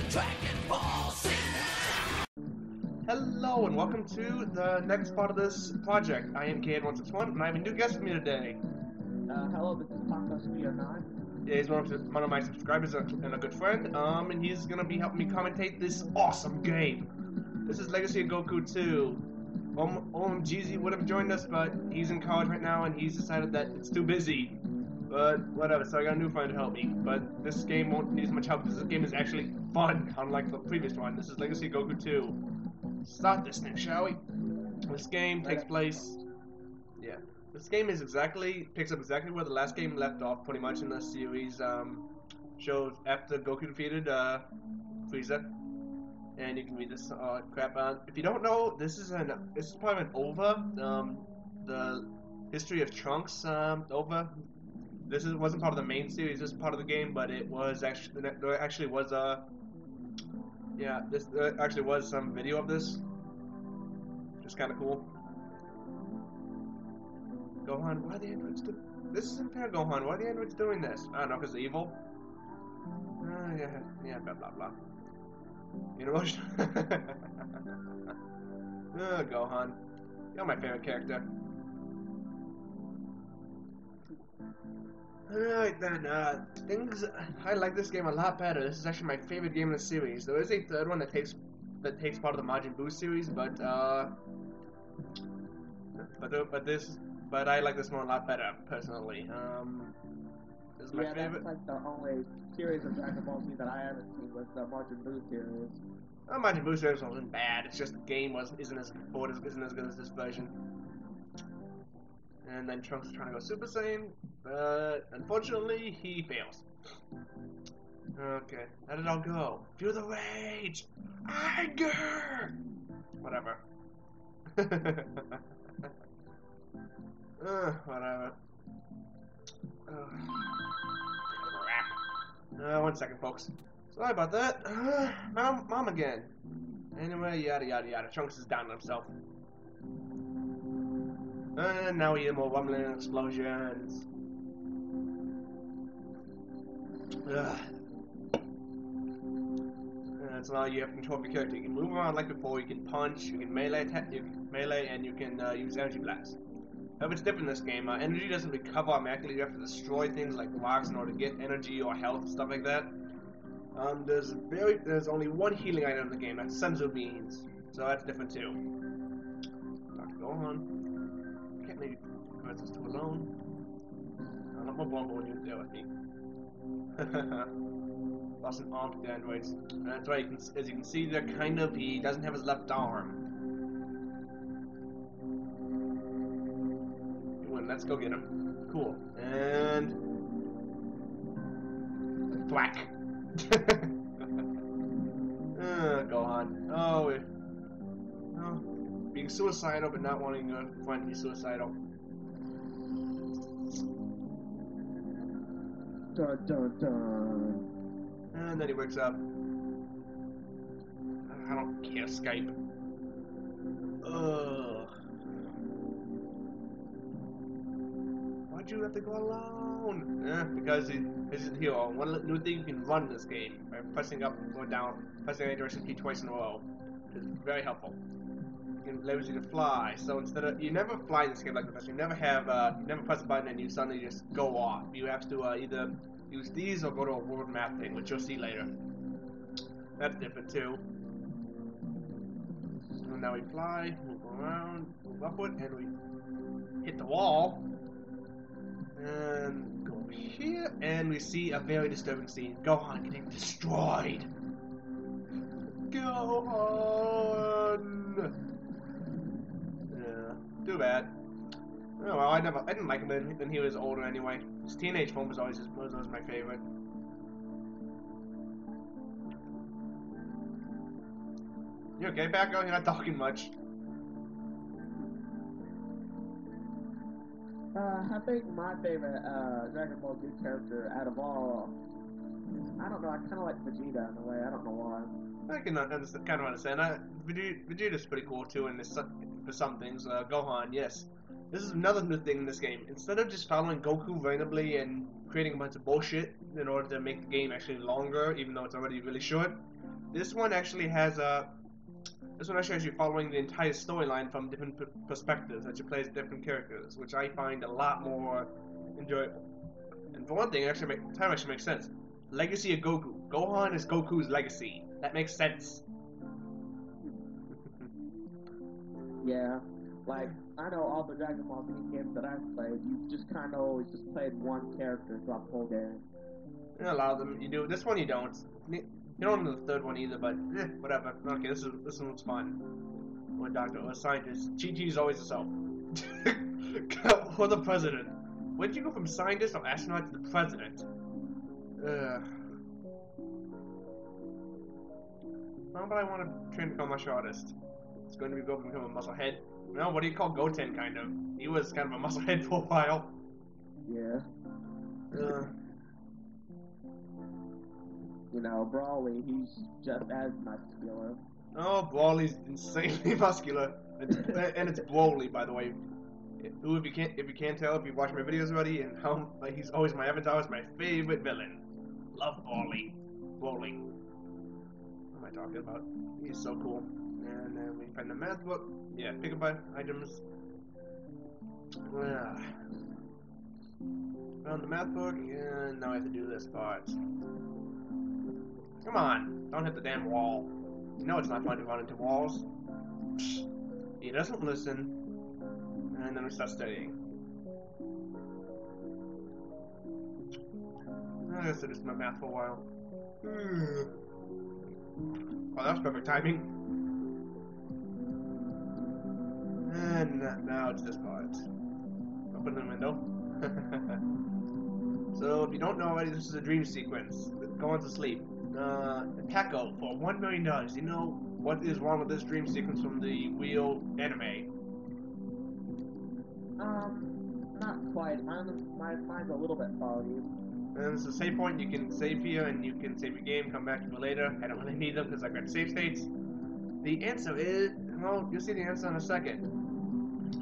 Dragonball Z. Hello and welcome to the next part of this project. I am KN161 and I have a new guest with me today. Hello, this is SMWstudio 9. Yeah, he's one of my subscribers and a good friend, and he's gonna be helping me commentate this awesome game. This is Legacy of Goku 2. OMGZ would have joined us, but he's in college right now and he's decided that it's too busy. But whatever, so I got a new friend to help me. But this game won't need as much help because this game is actually fun, unlike the previous one. This is Legacy of Goku 2. Start this thing, shall we? This game takes place... Yeah. This game picks up exactly where the last game left off, pretty much, in the series. Shows after Goku defeated Frieza. And you can read this crap on. If you don't know, this is probably an OVA. The history of Trunks OVA. This wasn't part of the main series. This is part of the game, but it was actually there actually was some video of this. Just kind of cool. Gohan, why are the androids doing this? Isn't fair, Gohan. Why are the androids doing this? I don't know, because they're evil. Yeah, blah blah blah. You know what? Gohan, you're my favorite character. Alright then, I like this game a lot better. This is actually my favorite game in the series. There is a third one that takes part of the Majin Buu series, but I like this one a lot better, personally. This is my favorite. That's like the only series of Dragon Ball Z that I haven't seen was the Majin Buu series. The Majin Buu series wasn't bad, it's just the game isn't as good as this version. And then Trunks is trying to go Super Saiyan, but unfortunately he fails. Okay, how did it all go? Feel the rage! Anger! Whatever. Whatever. One second, folks. Sorry about that. Mom again. Anyway, yada yada yada. Trunks is down on himself. And now we hear more rumbling and explosions. So now you have control of your character. You can move around like before. You can punch. You can melee, and you can use energy blasts. However, it's different in this game. Energy doesn't recover automatically. You have to destroy things like rocks in order to get energy or health and stuff like that. There's only one healing item in the game. That's senzu beans. So that's different too. Go on. Can't leave Princess 2 alone. I'm not more vulnerable when you're there with me. Lost an arm to the androids. And that's right, as you can see there, he doesn't have his left arm. Let's go get him. Cool. And... thwack! Gohan. Oh, being suicidal but not wanting your friend to be suicidal. Dun dun dun. And then he wakes up. I don't care, Skype. Ugh. Why'd you have to go alone? Because he's the hero. One new thing, you can run this game by pressing up or down, pressing any direction key twice in a row. It's very helpful. Levels you to fly. So instead of you never fly in this game like the first. You never press a button and you suddenly just go off. You have to either use these or go to a world map thing, which you'll see later. That's different too. And now we fly, move around, move upward, and we hit the wall. And go here, and we see a very disturbing scene. Gohan getting destroyed. Gohan. Too bad. Oh well, I didn't like him when he was older anyway. His teenage form was always my favorite. You okay, Backo? You're not talking much. I think my favorite Dragon Ball Z character out of all, I don't know, I kind of like Vegeta in a way, I don't know why. I can kind of understand. Vegeta's pretty cool too, and for some things. Gohan, yes. This is another new thing in this game. Instead of just following Goku randomly and creating a bunch of bullshit, in order to make the game actually longer, even though it's already really short. This one actually has this one actually has you following the entire storyline from different perspectives that you play as different characters, which I find a lot more enjoyable. And for one thing, it time actually makes sense. Legacy of Goku. Gohan is Goku's legacy. That makes sense. Yeah, like, I know all the Dragon Ball Z games that I've played, you just kind of always just played one character throughout the whole game. A lot of them you do. This one you don't. You don't know the third one either, but whatever. Okay, this one's fun. One doctor or a scientist. Chi-Chi's always herself. Or the president. Where'd you go from scientist or astronaut to the president? How about I want to train to become a martial artist? It's going to be go become a musclehead. No, what do you call Goten, kind of? He was kind of a musclehead for a while. Yeah. You know, Brawly, he's just as muscular. Oh, Brawly's insanely muscular. And it's Broly, by the way. Who, if you can't tell, if you watch my videos already, and how like he's always my avatar, is my favorite villain. Love Brawly. Broly. What am I talking about? He's so cool. And then we find the math book. Yeah, pick up items. Found the math book, and now I have to do this part. Come on, don't hit the damn wall. You know it's not fun to run into walls. He doesn't listen. And then we start studying. I guess I just my math for a while. Oh, that was perfect timing. And now it's this part. Open the window. So, if you don't know already, this is a dream sequence. Go on to sleep. Taco for $1 million. You know what is wrong with this dream sequence from the real anime? Not quite. Mine's a little bit foggy. And it's a save point. You can save here, and you can save your game. Come back to it later. I don't really need them because I've got save states. The answer is, well, you'll see the answer in a second.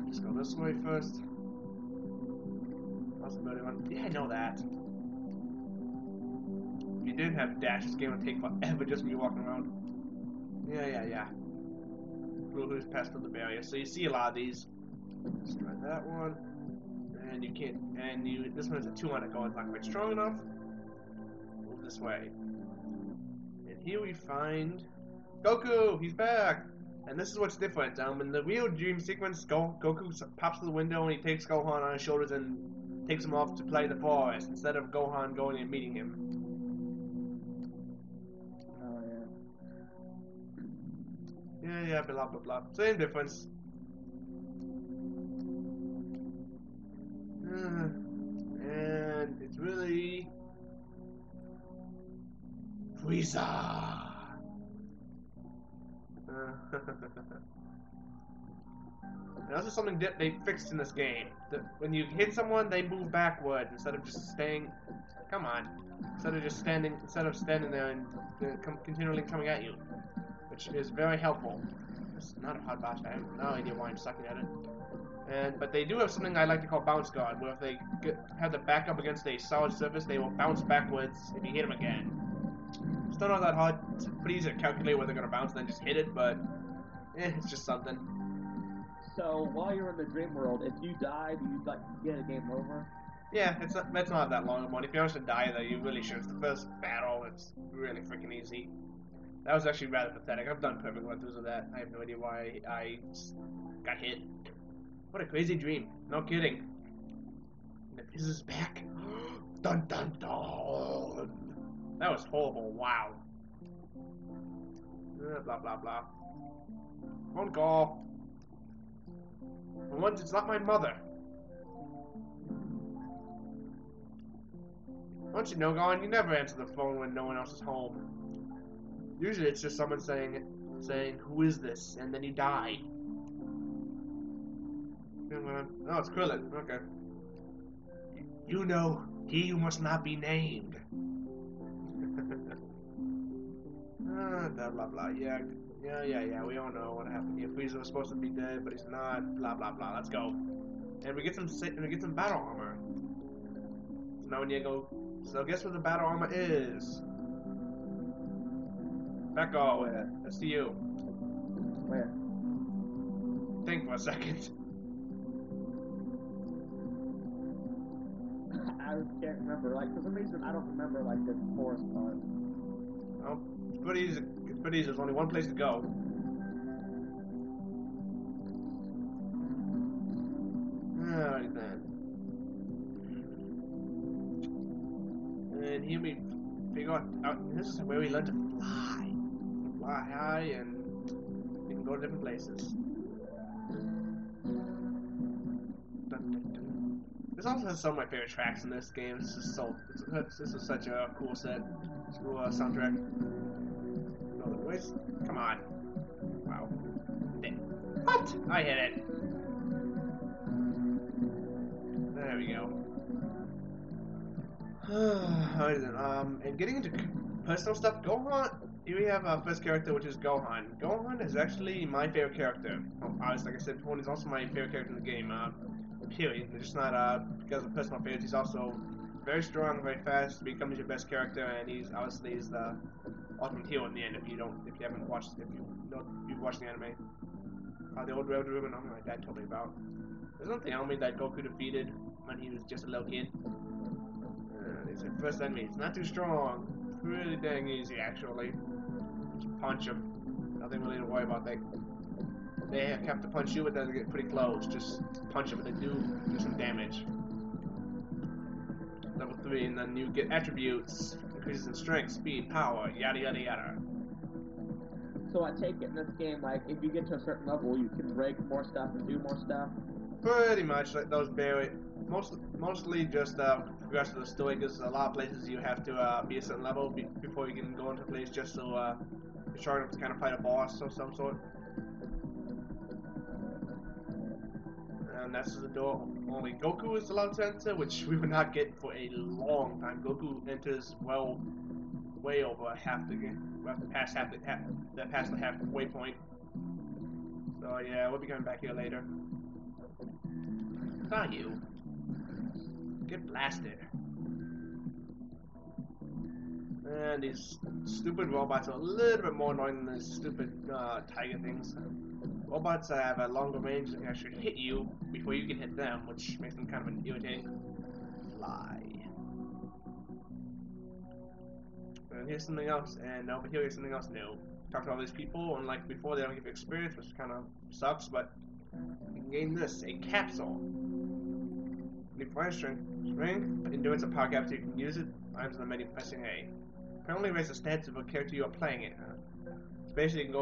Just go this way first. Yeah, I know that. If you didn't have dash, this game would take forever just me walking around. Yeah. Who's passed through the barrier. So you see a lot of these. Just try that one. And you can't. And this one is a 2 on it going. It's not quite strong enough. Move this way. And here we find Goku. He's back. And this is what's different. In the real dream sequence, Goku pops through the window and he takes Gohan on his shoulders and takes him off to play in the forest instead of Gohan going and meeting him. Oh yeah. Yeah, blah blah blah. Same difference. And it's really Frieza. And also something they fixed in this game. When you hit someone, they move backward instead of just staying. Come on. Instead of standing there and continually coming at you, which is very helpful. It's not a hard boss. I have no idea why I'm sucking at it. But they do have something I like to call bounce guard, where if they have the back up against a solid surface, they will bounce backwards if you hit them again. Still not that hard. It's pretty easy to calculate where they're gonna bounce, and then just hit it. But it's just something. So while you're in the dream world, if you die, do you get a game over? Yeah, that's not that long of one. If you honestly die though, you really should. It's the first battle. It's really freaking easy. That was actually rather pathetic. I've done perfect run-throughs of that. I have no idea why I got hit. What a crazy dream. No kidding. And the Frieza is back. Dun dun dun. That was horrible. Wow. Blah blah blah. Phone call. For once, it's not my mother. Don't you know, Gohan, you never answer the phone when no one else is home. Usually it's just someone saying, who is this? And then you die. Oh, it's Krillin. Okay. You know, he who must not be named. Blah, blah, blah. Yeah. We all know what happened here. Frieza was supposed to be dead, but he's not. Blah, blah, blah. Let's go. And we get some battle armor. So now we need to go So guess what the battle armor is? Becco, Where? that's to you. Where? Think for a second. I can't remember. Like, for some reason, I don't remember, like, the forest part. Oh, it's pretty easy. It's pretty easy. There's only one place to go. Alright then. And here we figure out this is where we learn to fly. Fly high and we can go to different places. Dun, dun, dun. This also has some of my favorite tracks in this game. This is such a cool set. Cool soundtrack. No, the voice. Come on. Wow. What? I hit it. There we go. Alright then, and getting into personal stuff, Gohan, here we have our first character, which is Gohan. Gohan is actually my favorite character. Obviously, like I said before, he's also my favorite character in the game, period. It's just not, because of personal favorites, he's also very strong, very fast, becomes your best character, and he's the ultimate hero in the end, if you haven't watched, if you've watched the anime. The old Red Ribbon, I'm like that totally about. There's nothing anime that Goku defeated when he was just a little kid. It's the first enemy. It's not too strong. Pretty dang easy, actually. Just punch him. Nothing really to worry about. They have to punch you, but then they get pretty close. Just punch them, but they do some damage. Level 3, and then you get attributes. Increases in strength, speed, power, yada yada yada. So I take it in this game, like, if you get to a certain level, you can break more stuff and do more stuff? Pretty much, like those barely. Mostly just progress to the story, because a lot of places you have to be a certain level before you can go into a place just so you're sure enough to kind of fight a boss of some sort. And that's the door only Goku is allowed to enter, which we would not get for a long time. Goku enters way over half the game, past the halfway point. So yeah, we'll be coming back here later. Not you. Get blasted. And these stupid robots are a little bit more annoying than these stupid tiger things. Robots have a longer range and can actually hit you before you can hit them, which makes them kind of irritating. Fly. And here's something else, and over here's something else new. Talk to all these people, and like before, they don't give you experience, which kind of sucks, but you can gain this, a capsule. Need fire strength, endurance, and power capsule. You can use it. Items in the menu pressing A. Apparently raise the stats of a character you are playing it. So basically, you can go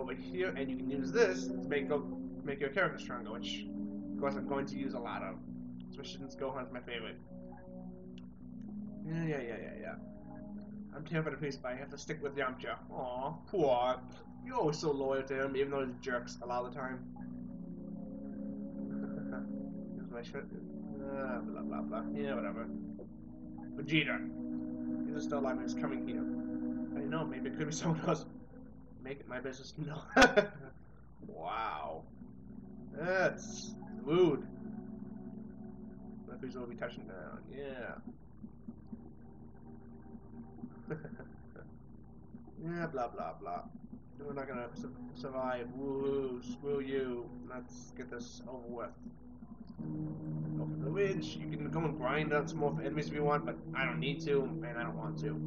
over here, and you can use this to make your character stronger, which, of course, I'm going to use a lot of. Especially since Gohan's my favorite. Yeah. I'm terrified of Peace, but I have to stick with Yamcha. Aw, poor. You're always so loyal to him, even though he's jerks a lot of the time. Here's my shirt. Blah blah blah. Yeah, whatever. Vegeta. He's still alive and he's coming here. I don't know, maybe it could be someone else. Make it my business. No. Wow. That's rude. Look who's will be touching down. Yeah. Yeah, blah blah blah. We're not gonna survive. Woo, screw you. Let's get this over with. Go for the ridge. You can go and grind out some more enemies if you want, but I don't need to, and I don't want to.